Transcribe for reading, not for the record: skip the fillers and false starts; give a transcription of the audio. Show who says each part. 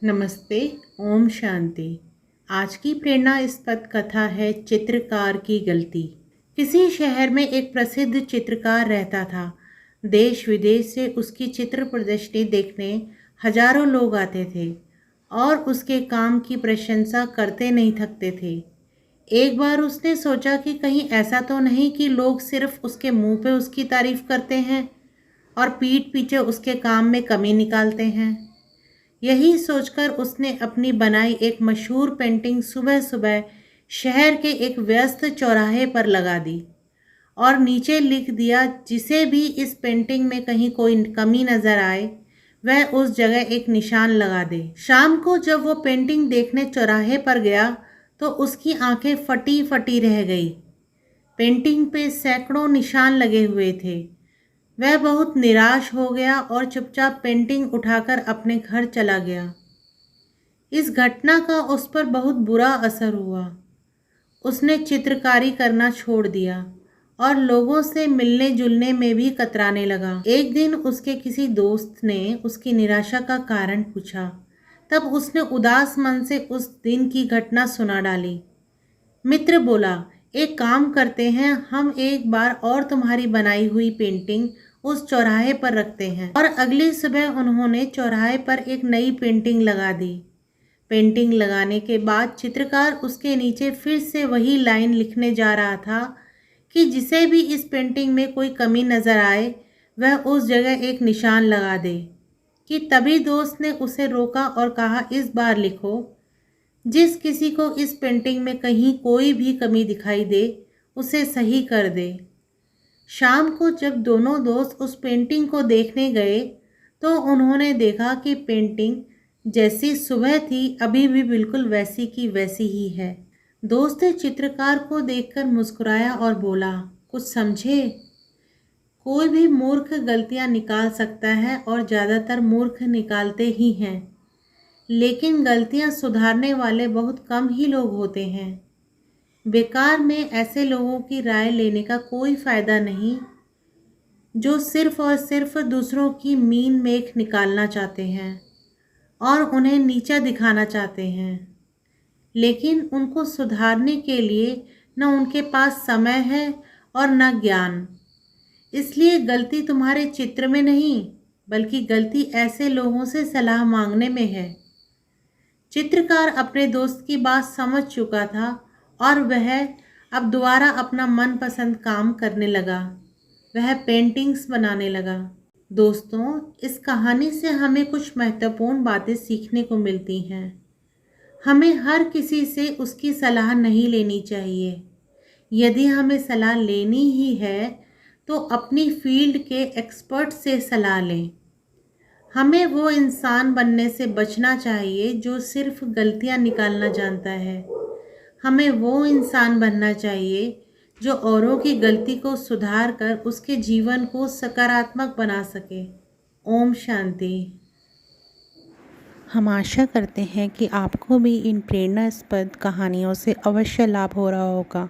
Speaker 1: नमस्ते। ओम शांति। आज की प्रेरणास्पद कथा है चित्रकार की गलती। किसी शहर में एक प्रसिद्ध चित्रकार रहता था। देश विदेश से उसकी चित्र प्रदर्शनी देखने हजारों लोग आते थे और उसके काम की प्रशंसा करते नहीं थकते थे। एक बार उसने सोचा कि कहीं ऐसा तो नहीं कि लोग सिर्फ उसके मुंह पे उसकी तारीफ करते हैं और पीठ पीछे उसके काम में कमी निकालते हैं। यही सोचकर उसने अपनी बनाई एक मशहूर पेंटिंग सुबह सुबह शहर के एक व्यस्त चौराहे पर लगा दी और नीचे लिख दिया, जिसे भी इस पेंटिंग में कहीं कोई कमी नजर आए वह उस जगह एक निशान लगा दे। शाम को जब वो पेंटिंग देखने चौराहे पर गया तो उसकी आंखें फटी फटी रह गई। पेंटिंग पे सैकड़ों निशान लगे हुए थे। वह बहुत निराश हो गया और चुपचाप पेंटिंग उठाकर अपने घर चला गया। इस घटना का उस पर बहुत बुरा असर हुआ। उसने चित्रकारी करना छोड़ दिया और लोगों से मिलने जुलने में भी कतराने लगा। एक दिन उसके किसी दोस्त ने उसकी निराशा का कारण पूछा। तब उसने उदास मन से उस दिन की घटना सुना डाली। मित्र बोला, एक काम करते हैं, हम एक बार और तुम्हारी बनाई हुई पेंटिंग उस चौराहे पर रखते हैं। और अगली सुबह उन्होंने चौराहे पर एक नई पेंटिंग लगा दी। पेंटिंग लगाने के बाद चित्रकार उसके नीचे फिर से वही लाइन लिखने जा रहा था कि जिसे भी इस पेंटिंग में कोई कमी नजर आए वह उस जगह एक निशान लगा दे। कि तभी दोस्त ने उसे रोका और कहा, इस बार लिखो, जिस किसी को इस पेंटिंग में कहीं कोई भी कमी दिखाई दे उसे सही कर दे। शाम को जब दोनों दोस्त उस पेंटिंग को देखने गए तो उन्होंने देखा कि पेंटिंग जैसी सुबह थी अभी भी बिल्कुल वैसी की वैसी ही है। दोस्त ने चित्रकार को देखकर मुस्कुराया और बोला, कुछ समझे? कोई भी मूर्ख गलतियां निकाल सकता है और ज़्यादातर मूर्ख निकालते ही हैं, लेकिन गलतियां सुधारने वाले बहुत कम ही लोग होते हैं। बेकार में ऐसे लोगों की राय लेने का कोई फ़ायदा नहीं जो सिर्फ और सिर्फ दूसरों की मीन मेख निकालना चाहते हैं और उन्हें नीचा दिखाना चाहते हैं, लेकिन उनको सुधारने के लिए न उनके पास समय है और न ज्ञान। इसलिए गलती तुम्हारे चित्र में नहीं, बल्कि गलती ऐसे लोगों से सलाह मांगने में है। चित्रकार अपने दोस्त की बात समझ चुका था और वह अब दोबारा अपना मनपसंद काम करने लगा। वह पेंटिंग्स बनाने लगा। दोस्तों, इस कहानी से हमें कुछ महत्वपूर्ण बातें सीखने को मिलती हैं। हमें हर किसी से उसकी सलाह नहीं लेनी चाहिए। यदि हमें सलाह लेनी ही है तो अपनी फील्ड के एक्सपर्ट से सलाह लें। हमें वो इंसान बनने से बचना चाहिए जो सिर्फ गलतियां निकालना जानता है। हमें वो इंसान बनना चाहिए जो औरों की गलती को सुधार कर उसके जीवन को सकारात्मक बना सके। ओम शांति।
Speaker 2: हम आशा करते हैं कि आपको भी इन प्रेरणास्पद कहानियों से अवश्य लाभ हो रहा होगा।